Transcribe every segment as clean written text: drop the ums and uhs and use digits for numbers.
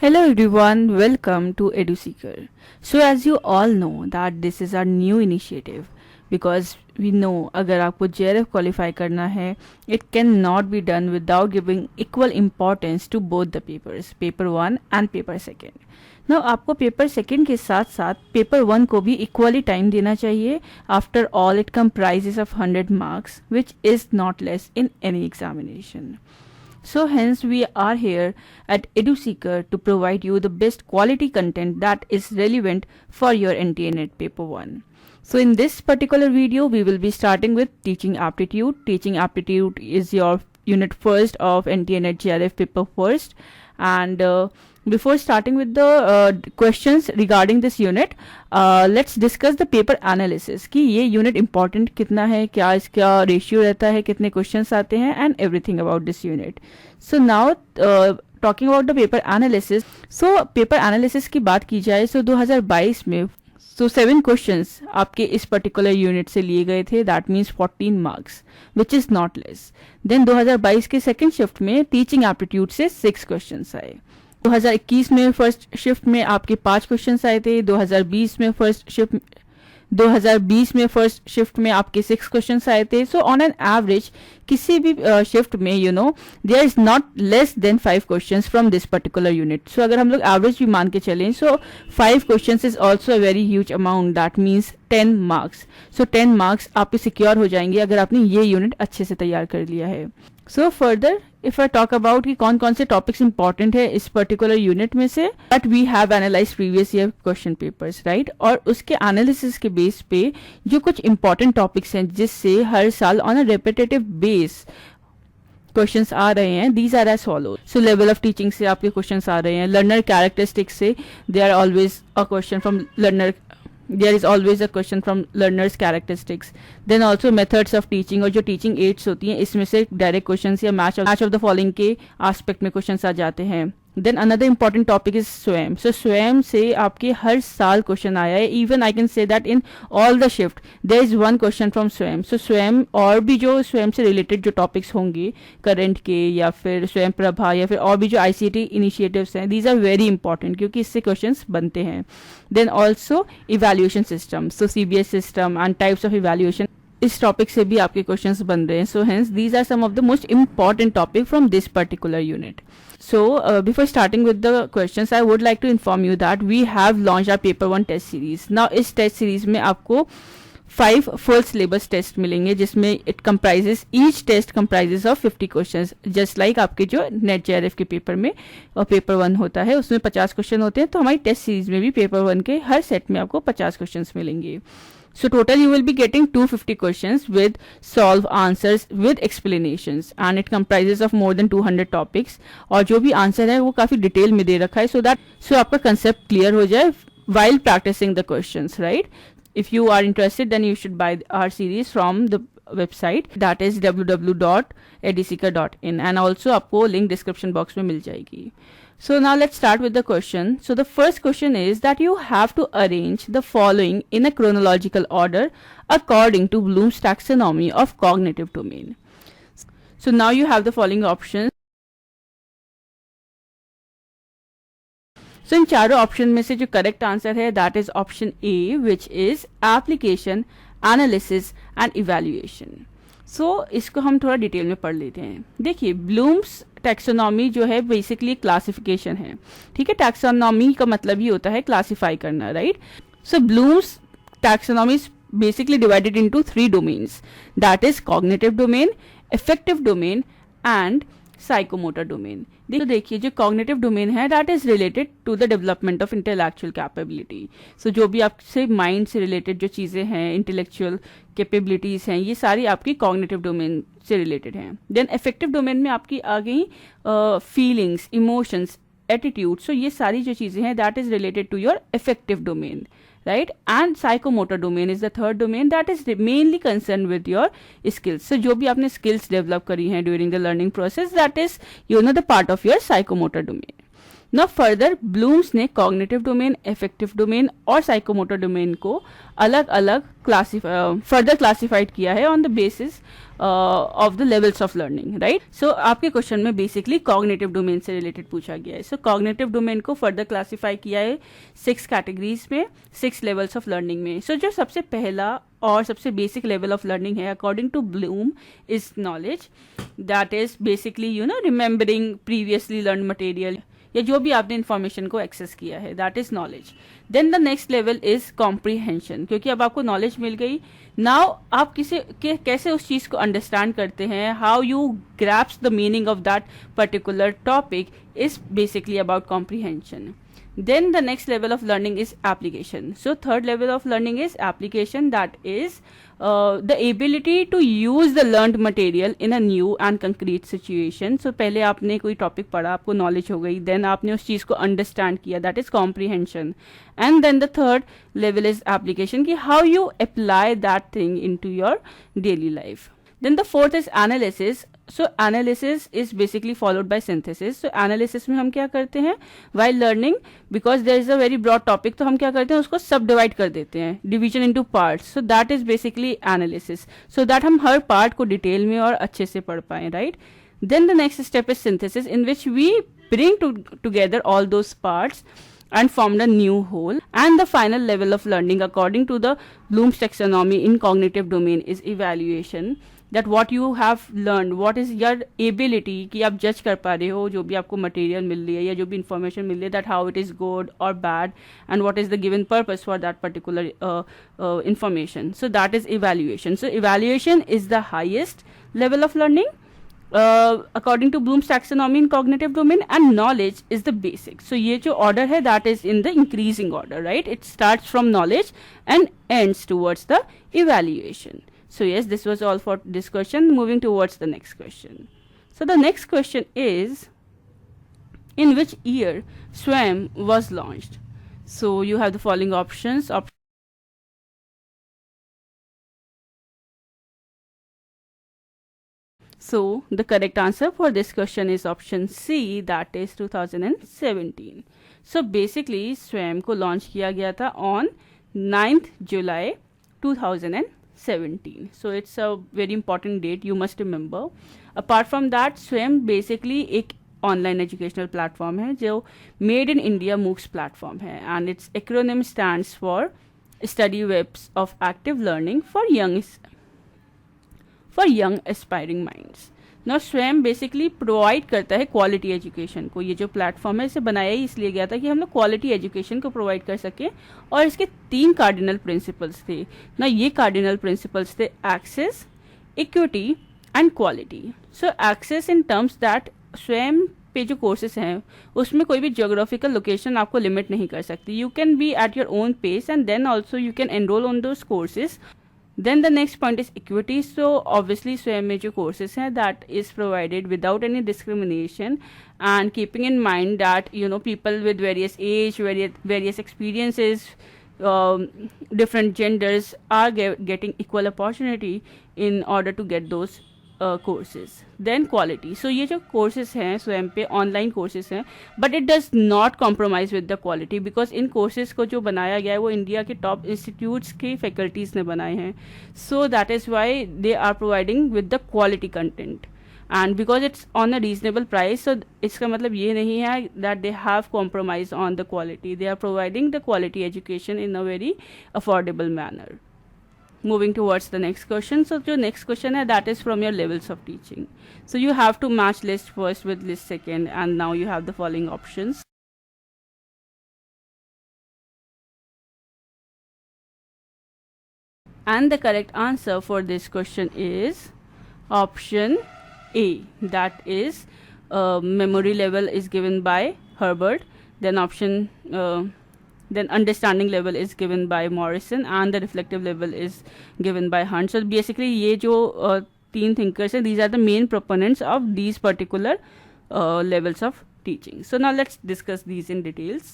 Hello everyone, welcome to EduSeeker. So as you all know that this is our new initiative because we know अगर आपको JRF qualify करना है it cannot be done without giving equal importance to both the papers, paper 1 and paper 2. Now आपको paper 2 के साथ साथ paper 1 को भी इक्वली टाइम देना चाहिए. After all it comprises of 100 marks which is not less in any examination. So hence we are here at EduSeeker to provide you the best quality content that is relevant for your NTA NET paper 1. So in this particular video we will be starting with teaching aptitude. Teaching aptitude is your unit first of NTA NET JRF paper first, and before starting with the questions regarding this unit, let's discuss the paper analysis कि ये unit important कितना है, क्या इसका ratio रहता है, कितने questions आते हैं, and everything about this unit. So now talking about the paper analysis. So paper analysis की बात की जाए so 2022 में 7 questions आपके इस particular unit से लिए गए थे. That means 14 marks which is not less. Then 2022 के second shift में teaching aptitude से 6 questions आए. 2021 में फर्स्ट शिफ्ट में आपके 5 क्वेश्चंस आए थे. 2020 में फर्स्ट शिफ्ट में आपके 6 क्वेश्चंस आए थे. सो ऑन एन एवरेज किसी भी शिफ्ट में there is not less than 5 questions from this particular unit. So अगर हम लोग एवरेज भी मान के चलें so 5 questions is also a very huge amount. That means 10 marks. So 10 marks आपके सिक्योर हो जाएंगे अगर आपने ये यूनिट अच्छे से तैयार कर लिया है. So further if I talk about कि कौन कौन से टॉपिक्स इंपॉर्टेंट है इस पर्टिकुलर यूनिट में से, but we have analyse previous year question papers right, और उसके एनालिसिस के बेस पे जो कुछ इंपॉर्टेंट टॉपिक्स हैं जिससे हर साल on a repetitive base questions आ रहे हैं. These are as follow. So level of teaching से आपके क्वेश्चंस आ रहे हैं. लर्नर कैरेक्टरिस्टिक्स से there are always a question from learner. There is always a question from learners characteristics. Then also methods of teaching, और जो teaching aids होती हैं इसमें से direct questions या match of the following के aspect में questions आ जाते हैं. Then another important topic is स्वयं. So स्वयं से आपके हर साल क्वेश्चन आया है. Even I can say that in all the shift there is one question from स्वयं. So स्वयं और भी जो स्वयं से related जो topics होंगे करंट के या फिर स्वयं प्रभा या फिर और भी जो ICT initiatives हैं, these are very important क्योंकि इससे questions बनते हैं. Then also evaluation system. So CBS system and types of evaluation. इस टॉपिक से भी आपके क्वेश्चंस बन रहे हैं. So hence these are some of the most important topic from this particular unit. So before starting with the questions, I would like to inform you that we have launched our paper 1 test series. Now इस test series में आपको 5 full syllabus test मिलेंगे जिसमें each test comprises of 50 questions. Just like आपके जो net JRF के paper में और पेपर 1 होता है उसमें 50 क्वेश्चन होते हैं, तो हमारी टेस्ट सीरीज में भी पेपर 1 के हर सेट में आपको 50 क्वेश्चंस मिलेंगे. So total you will be getting 250 questions with solve answers with explanations, and it comprises of more than 200 topics. और जो भी आंसर है वो काफ़ी डिटेल में दे रखा है so आपका कंसेप्ट क्लियर हो जाए while practicing the questions, right? If you are interested then you should buy our series from the website, that is www.eduseeker.in, and also आपको link description box में मिल जाएगी. So now let's start with the question. So the first question is that you have to arrange the following in a chronological order according to Bloom's taxonomy of cognitive domain. So now you have the following options. So इन चारों option में से जो correct answer है that is option A, which is application, analysis and evaluation. So इसको हम थोड़ा detail में पढ़ लेते हैं. देखिए ब्लूम्स टैक्सोनॉमी जो है बेसिकली क्लासिफिकेशन है. ठीक है, टैक्सोनॉमी का मतलब ही होता है क्लासिफाई करना, right? So Bloom's taxonomy is basically divided into 3 domains, that is cognitive domain, effective domain and psychomotor domain. देखिए जो कॉग्निटिव डोमेन है that is related to the development of intellectual capability. So जो भी आपसे mind से related जो चीज़ें हैं, इंटेलेक्चुअल कैपेबिलिटीज़ हैं, ये सारी आपकी कॉग्निटिव डोमेन से रिलेटेड हैं. देन इफेक्टिव डोमेन में आपकी आ गई फीलिंग्स, इमोशंस, एटीट्यूड. सो ये सारी जो चीज़ें हैं that is related to your effective domain, right? And psychomotor domain is the third domain that is mainly concerned with your skills. So जो भी आपने skills develop करी हैं during the learning process, that is the part of your psychomotor domain. ना further Bloom's ने cognitive domain, effective domain और psychomotor domain को अलग अलग फर्दर क्लासिफाइड किया है on the basis of the levels of learning, right. So आपके question में बेसिकली कॉग्निटिव डोमेन से रिलेटेड पूछा गया है. सो कॉग्निटिव डोमेन को फर्दर क्लासिफाई किया है 6 कैटेगरीज में, 6 लेवल्स ऑफ लर्निंग में. सो जो सबसे पहला और सबसे बेसिक लेवल ऑफ लर्निंग है according to Bloom is knowledge. That is basically remembering previously learn material या जो भी आपने इन्फॉर्मेशन को एक्सेस किया है, that is knowledge. Then the next level is comprehension, क्योंकि अब आपको नॉलेज मिल गई. नाउ आप कैसे उस चीज को अंडरस्टैंड करते हैं, how you grasp the meaning of that particular topic is basically about comprehension. Then the next level of learning is application. So third level of learning is application, that is the ability to use the learned material in a new and concrete situation. So पहले आपने कोई topic पढ़ा, आपको knowledge हो गई, then आपने उस चीज़ को अंडरस्टैंड किया, that is comprehension. And then the third level is application, कि how you apply that thing into your daily life. Then the fourth is analysis. So analysis is basically followed by synthesis. So analysis में हम क्या करते हैं, while learning, because there is a very broad topic, तो हम क्या करते हैं, उसको सब डिवाइड कर देते हैं, division into parts. So that is basically analysis, so that हम हर part को डिटेल में और अच्छे से पढ़ पाएं, right. Then the next step is synthesis, in which we bring together all those parts and form a new whole. And the final level of learning according to the Bloom's taxonomy in cognitive domain is evaluation, that what you have learned, what is your ability, कि आप जज कर पा रहे हो जो भी आपको मटेरियल मिल रही है या जो भी इंफॉर्मेशन मिल रही है, that how it is good or bad and what is the given purpose for that particular information. So that is evaluation. So evaluation is the highest level of learning according to Bloom's taxonomy in cognitive domain, and knowledge is the basic. So ये जो order है, that is in the increasing order, right. It starts from knowledge and ends towards the evaluation. So yes, this was all for this question. Moving towards the next question. So the next question is, in which year SWAYAM was launched? So you have the following options. So the correct answer for this question is option C, that is 2017. So basically SWAYAM को launch किया गया था on 9th July 2017. So it's a very important date, you must remember. Apart from that, SWAYAM basically एक online educational platform है जो made in India MOOCs platform है, and its acronym stands for study webs of active learning for young aspiring minds. ना Swayam basically provide करता है quality education को. ये जो प्लेटफॉर्म है इसे बनाया ही इसलिए गया था कि हम लोग क्वालिटी एजुकेशन को प्रोवाइड कर सकें, और इसके 3 कार्डिनल प्रिंसिपल्स थे ना. ये कार्डिनल प्रिंसिपल्स थे access, equity and quality. So access in terms that Swayam पे जो कोर्सेज हैं उसमें कोई भी ज्योग्राफिकल लोकेशन आपको लिमिट नहीं कर सकती. You can be at your own pace and then also you can enrol on those courses. Then the next point is equity. So obviously SWAYAM में जो courses हैं that is provided without any discrimination, and keeping in mind that people with various age, various experiences, different genders are getting equal opportunity in order to get those courses. Then quality. So ये जो courses हैं स्वयं पे online courses हैं, but it does not compromise with the quality, because in courses को जो बनाया गया है वो इंडिया के top institutes के faculties ने बनाए हैं. So that is why they are providing with the quality content, and because it's on a reasonable price, so इसका मतलब ये नहीं है that they have compromised on the quality. They are providing the quality education in a very affordable manner. Moving towards the next question. So your next question है that is from your levels of teaching. So you have to match list first with list second, and now you have the following options. And the correct answer for this question is option A, that is memory level is given by Herbert. Then understanding level is given by Morrison, and the reflective level is given by Hunt. So basically ये जो 3 thinkers हैं, these are the main proponents of these particular levels of teaching. So now let's discuss these in details.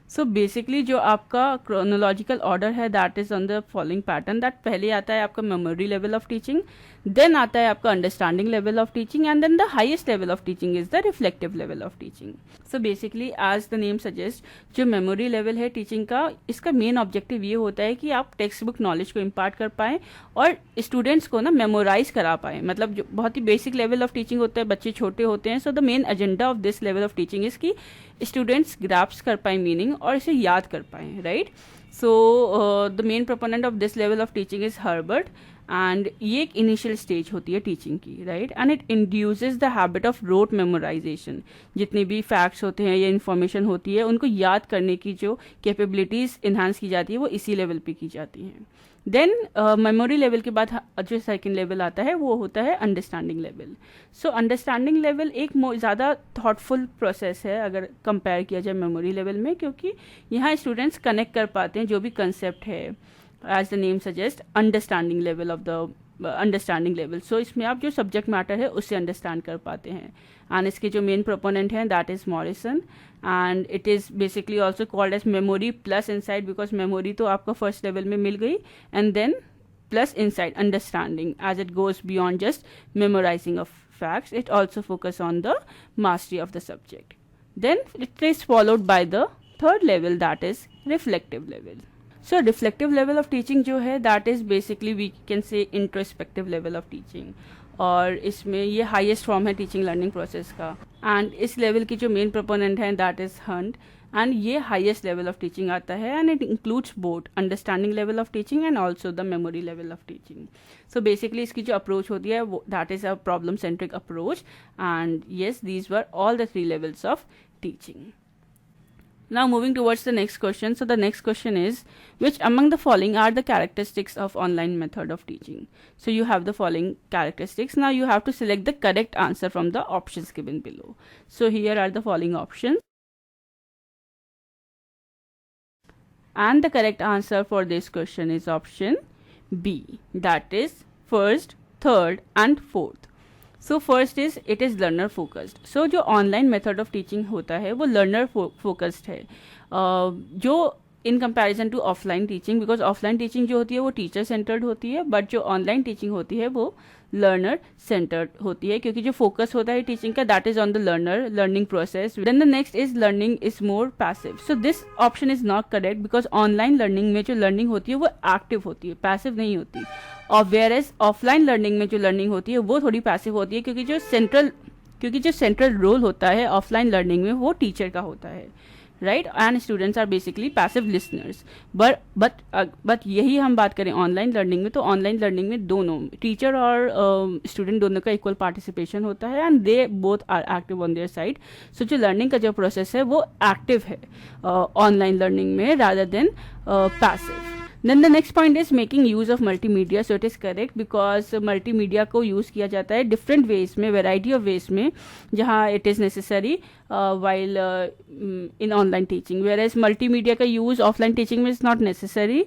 So basically जो आपका chronological order है that is on the following pattern, that पहले आता है आपका memory level of teaching, then आता है आपका understanding level of teaching, and then the highest level of teaching is the reflective level of teaching. So basically as the name suggest, जो memory level है teaching का, इसका main objective ये होता है कि आप टेक्स्ट बुक नॉलेज को इम्पार्ट कर पाएं और स्टूडेंट्स को ना मेमोराइज करा पाएं. मतलब जो बहुत ही बेसिक लेवल ऑफ टीचिंग होता है, बच्चे छोटे होते हैं, so the main agenda of this level of teaching is कि स्टूडेंट्स ग्रैप्स कर पाए मीनिंग और इसे याद कर पाए, right. So the main proponent of this level of teaching is Herbart, and ये एक इनिशियल स्टेज होती है टीचिंग की, right. And it induces the habit of rote memorisation. जितने भी फैक्ट्स होते हैं या इन्फॉर्मेशन होती है उनको याद करने की जो कैपेबिलिटीज इन्हांस की जाती है वो इसी लेवल पे की जाती हैं. देन मेमोरी लेवल के बाद जो सेकंड लेवल आता है वो होता है understanding level. So understanding level एक ज़्यादा थॉटफुल प्रोसेस है अगर कंपेयर किया जाए मेमोरी लेवल में, क्योंकि यहाँ स्टूडेंट्स कनेक्ट कर पाते हैं जो भी कंसेप्ट है, as the name suggest understanding level of the understanding level. So इसमें आप जो सब्जेक्ट मैटर है उससे अंडरस्टैंड कर पाते हैं. एंड इसके जो मेन प्रोपोनेंट हैं that is Morrison, and it is basically also called as memory plus insight, because memory तो आपको फर्स्ट लेवल में मिल गई, and then plus insight understanding, as it goes beyond just memorising of facts, it also focus on the mastery of the subject. Then it is followed by the third level, that is reflective level. So reflective level of teaching जो है that is basically we can say introspective level of teaching, और इसमें ये highest form है teaching learning process का. And इस level की जो मेन प्रोपोनेंट है दैट इज हंट, एंड ये हाईएस्ट लेवल ऑफ टीचिंग आता है, and it includes both understanding level of teaching and also the memory level of teaching. So basically इसकी जो अप्रोच होती है वो that is a problem centric approach, and yes these were all the 3 levels of teaching. Now moving towards the next question. So the next question is, which among the following are the characteristics of online method of teaching? So you have the following characteristics. Now you have to select the correct answer from the options given below. So here are the following options. And the correct answer for this question is option B. That is first, third and fourth. So first is it is learner focused. So जो online method of teaching होता है वो learner focused है, जो in comparison to offline teaching, because offline teaching जो होती है वो टीचर सेंटर्ड होती है, बट जो ऑनलाइन टीचिंग होती है वो लर्नर सेंटर्ड होती है, क्योंकि जो फोकस होता है टीचिंग का that is on the learner learning process. Then the next is learning is more passive. So this option is not correct, because online learning में जो लर्निंग होती है वो एक्टिव होती है, पैसिव नहीं होती. और वेयरएज ऑफलाइन लर्निंग में जो लर्निंग होती है वो थोड़ी पैसिव होती है, क्योंकि जो सेंट्रल रोल होता है ऑफलाइन लर्निंग में वो टीचर का होता है, right. And students are basically passive listeners. But यही हम बात करें ऑनलाइन लर्निंग में, तो ऑनलाइन लर्निंग में दोनों टीचर और स्टूडेंट दोनों का इक्वल पार्टिसिपेशन होता है, and they both are active on their side. So जो लर्निंग का जो प्रोसेस है वो एक्टिव है ऑनलाइन लर्निंग में rather than passive. Then the next point is making use of multimedia. So it is correct, because multimedia को use किया जाता है different ways में, variety of ways में, जहाँ it is necessary while in online teaching, whereas multimedia का use offline teaching में is not necessary.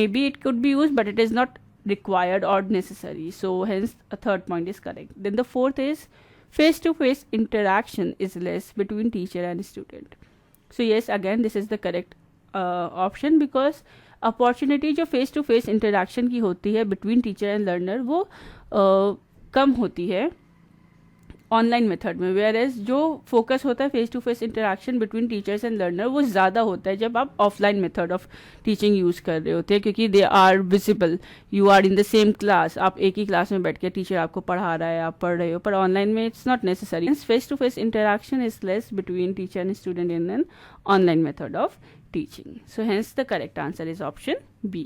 Maybe it could be used but it is not required or necessary. So hence a third point is correct. Then the fourth is face-to-face interaction is less between teacher and student. So yes, again this is the correct option, because opportunity जो face to face interaction की होती है between teacher and learner वो कम होती है online method में, whereas जो फोकस होता है face to face interaction between teachers and learner वो ज़्यादा होता है जब आप offline method of teaching use कर रहे होते हैं, क्योंकि they are visible, you are in the same class, आप एक ही क्लास में बैठ के टीचर आपको पढ़ा रहा है, आप पढ़ रहे हो. पर ऑनलाइन में it's not necessary. Face to face interaction is less between teacher and student in an online method of teaching. So hence the correct answer is option B.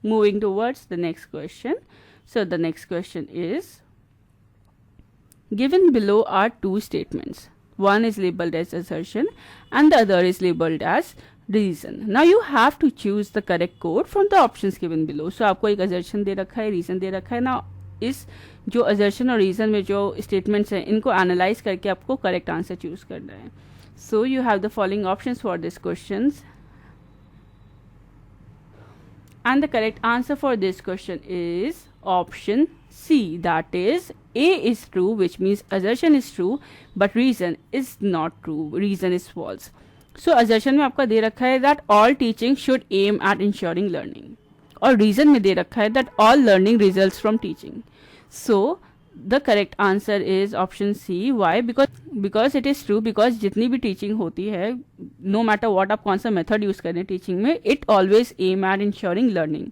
Moving towards the next question. So the next question is, given below are two statements. One is labeled as assertion and the other is labeled as reason. Now you have to choose the correct code from the options given below. So आपको एक assertion दे रखा है, reason दे रखा है. Now इस जो assertion और reason में जो statements हैं इनको analyze करके आपको correct answer choose करना है. So you have the following options for these questions, and the correct answer for this question is option C, that is A is true, which means assertion is true but reason is not true, reason is false. So assertion में आपका दे रखा है that all teaching should aim at ensuring learning, और reason में दे रखा है that all learning results from teaching. So the correct answer is option C. Why? Because it is true, because जितनी भी टीचिंग होती है, नो मैटर वॉट आप कौन सा मेथड यूज करें टीचिंग में, it always aim at ensuring learning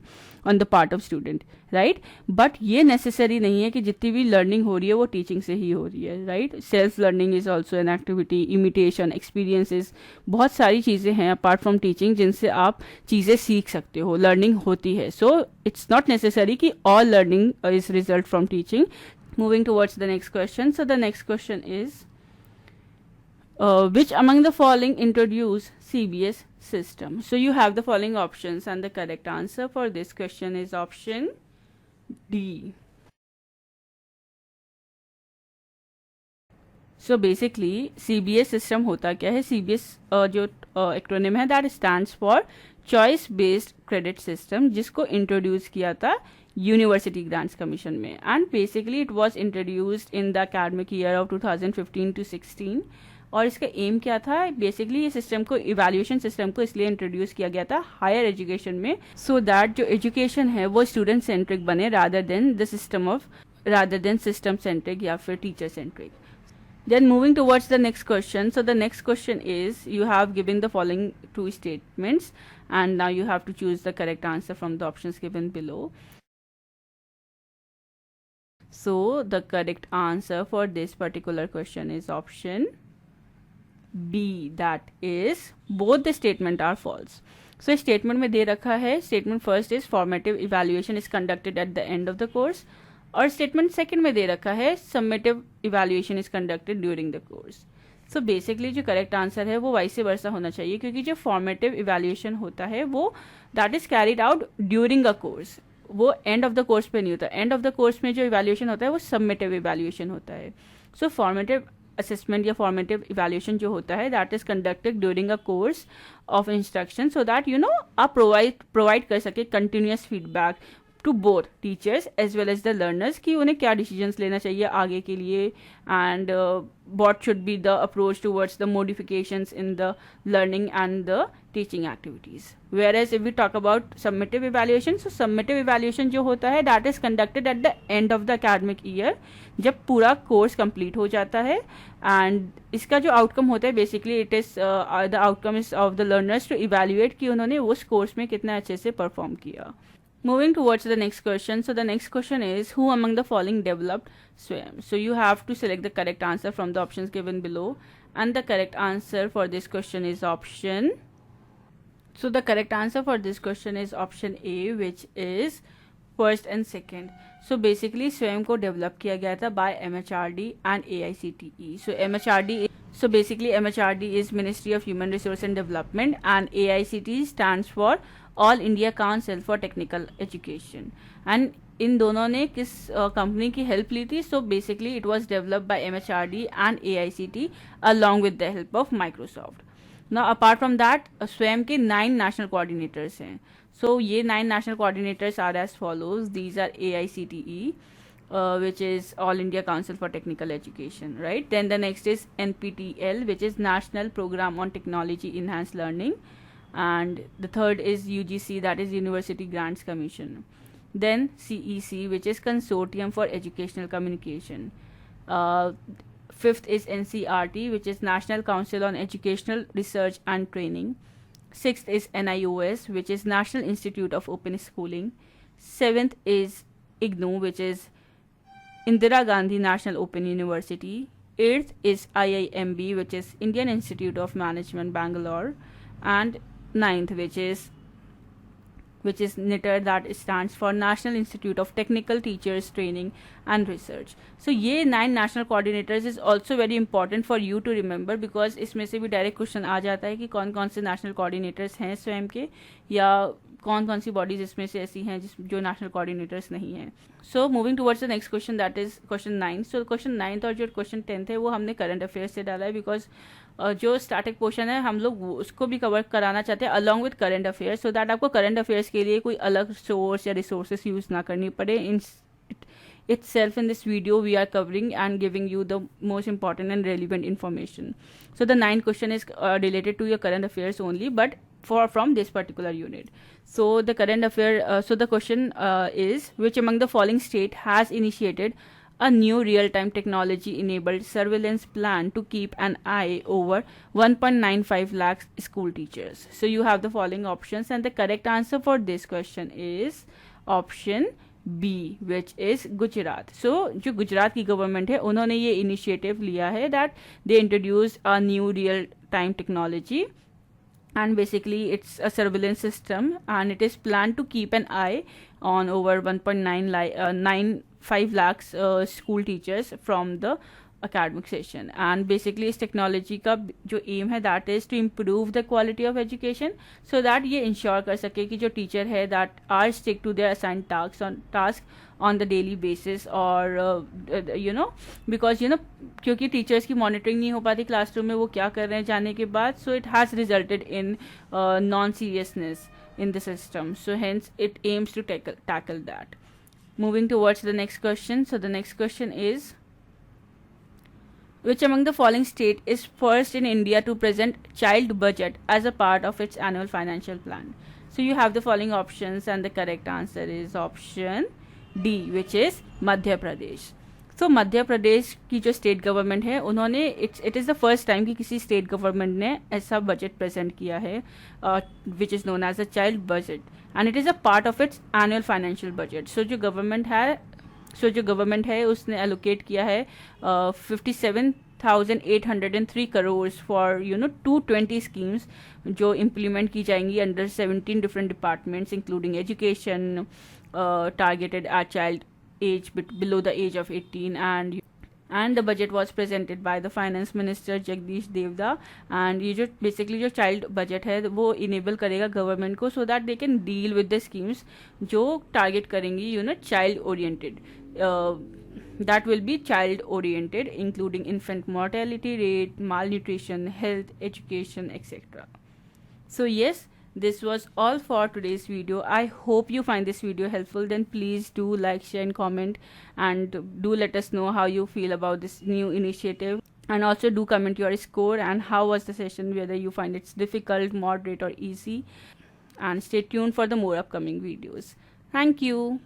on the part of student, right. But ये नेसेसरी नहीं है कि जितनी भी लर्निंग हो रही है वो टीचिंग से ही हो रही है, right. Self learning is also an activity, imitation, experiences, बहुत सारी चीज़ें हैं अपार्ट फ्रॉम टीचिंग जिनसे आप चीज़ें सीख सकते हो, लर्निंग होती है. सो इट्स नॉट नेसेसरी कि all learning is result from teaching. Moving towards the next question. So the next question is, which among the following introduce CBS system? So you have the following options, and the correct answer for this question is option D. So basically CBS system होता क्या है? CBS जो acronym है, that stands for choice based credit system, जिसको introduce किया था university grants commission में. And basically it was introduced in the academic year of 2015 to 16. और इसका एम क्या था? बेसिकली ये सिस्टम को, इवैल्यूएशन सिस्टम को इसलिए इंट्रोड्यूस किया गया था हायर एजुकेशन में, सो दैट जो एजुकेशन है वो स्टूडेंट सेंट्रिक बने रादर देन सिस्टम सेंट्रिक या फिर teacher centric. Then moving towards the next question. So the next question is, you have given the following two statements and now you have to choose the correct answer from the options given below. So the correct answer for this particular question is option B, that is both the statement are false. So statement में दे रखा है, statement first is formative evaluation is conducted at the end of the course, और statement second में दे रखा है summative evaluation is conducted during the course. So basically जो करेक्ट आंसर है वो वाइस वर्सा होना चाहिए, क्योंकि जो फॉर्मेटिव इवैल्यूएशन होता है वो that is carried out during a course, वो एंड ऑफ द कोर्स पे नहीं होता. एंड ऑफ द कोर्स में जो इवैल्यूएशन होता है वो समेटिव इवैल्यूएशन होता है. सो फॉर्मेटिव असेसमेंट या फॉर्मेटिव इवैल्यूएशन जो होता है that is conducted during a course of instruction, so that you know आप प्रोवाइड कर सके continuous feedback to both teachers as well as the learners कि उन्हें क्या डिसीजंस लेना चाहिए आगे के लिए, and what should be the approach towards the modifications in the learning and the teaching activities. Whereas if we talk about summative evaluation, so summative evaluation जो होता है that is conducted at the end of the academic year, जब पूरा course complete हो जाता है, and इसका जो आउटकम होता है basically it is the outcome is of the learners to evaluate कि उन्होंने उस कोर्स में कितना अच्छे से परफॉर्म किया. Moving towards the next question. So the next question is, who among the following developed SWAYAM? So you have to select the correct answer from the options given below, and the correct answer for this question is option. So the correct answer for this question is option A, which is first and second. So basically SWAYAM को develop किया गया था by MHRD and AICTE. So basically MHRD is Ministry of Human Resource and Development, and AICTE stands for All India Council for Technical Education. And इन दोनों ने किस company की help ली थी? So basically it was developed by MHRD and AICTE along with the help of Microsoft. Now apart from that Swayam के 9 national coordinators हैं. So ये 9 national coordinators are as follows. These are AICTE, which is All India Council for Technical Education, right? Then the next is NPTEL, which is National Program on Technology Enhanced Learning. And the third is UGC, that is University Grants Commission. Then CEC, which is Consortium for Educational Communication. Fifth is NCRT, which is National Council on Educational Research and Training. Sixth is NIOS, which is National Institute of Open Schooling. Seventh is IGNOU, which is Indira Gandhi National Open University. Eighth is IIMB, which is Indian Institute of Management, Bangalore. And ninth, which is NITR, that stands for National Institute of Technical Teachers Training and Research. So ये 9 national coordinators is also very important for you to remember, because इसमें से भी direct question आ जाता है कि कौन कौन से नेशनल कोऑर्डिनेटर्स हैं स्वयं के, या कौन कौन सी बॉडीज इसमें से ऐसी हैं जो नेशनल कोऑर्डिनेटर्स नहीं हैं. So moving towards the next question, that is question 9. So question 9 और जो क्वेश्चन 10 है वो हमने करंट अफेयर्स से डाला है, बिकॉज जो स्टैटिक पोर्शन है हम लोग उसको भी कवर कराना चाहते हैं along with current affairs, so that आपको करंट अफेयर्स के लिए कोई अलग सोर्स या रिसोर्सेस यूज ना करनी पड़े itself in this video we are covering and giving you the most important and relevant information. So the 9th question is related to your current affairs only, but from this particular unit. So the current affair, so the question is, which among the following state has initiated a new real-time technology-enabled surveillance plan to keep an eye over 1.95 lakhs school teachers? So you have the following options, and the correct answer for this question is option B which is Gujarat. So जो गुजरात की government है उन्होंने ये initiative लिया है that they introduce a nu real time technology, and basically it's a surveillance system and it is planned to keep an eye on over 1.95 lakhs school teachers from the academic session. And basically इस technology का जो aim है that is to improve the quality of education, so that ये ensure कर सके कि जो teacher है that are stick to their assigned task on the daily basis, और you know because you know क्योंकि टीचर्स की मॉनिटरिंग नहीं हो पाती क्लासरूम में वो क्या कर रहे हैं जाने के बाद, so it has resulted in non seriousness in the system. So hence it aims to tackle that. Moving towards the next question. So the next question is, which among the following state is first in India to present child budget as a part of its annual financial plan? So you have the following options and the correct answer is option D, which is Madhya Pradesh. तो मध्य प्रदेश की जो state government है उन्होंने it is the first time कि किसी state government ने ऐसा budget present किया है which is known as a child budget, and it is a part of its annual financial budget. So जो गवर्नमेंट है उसने एलोकेट किया है 57,803 करोड़ फॉर 220 स्कीम्स जो इम्प्लीमेंट की जाएंगी under 17 different departments including education, targeted at child age below the age of 18, and the budget was presented by the finance minister Jagdish Devda. and ये जो basically जो child budget है वो enable करेगा government को so that they can deal with the schemes जो target करेंगी child oriented, that will be child oriented, including infant mortality rate, malnutrition, health, education, etc. So yes, this was all for today's video. I hope you find this video helpful. Then please do like, share and comment, and do let us know how you feel about this new initiative, and also do comment your score and how was the session, whether you find it's difficult, moderate or easy, and stay tuned for the more upcoming videos. Thank you.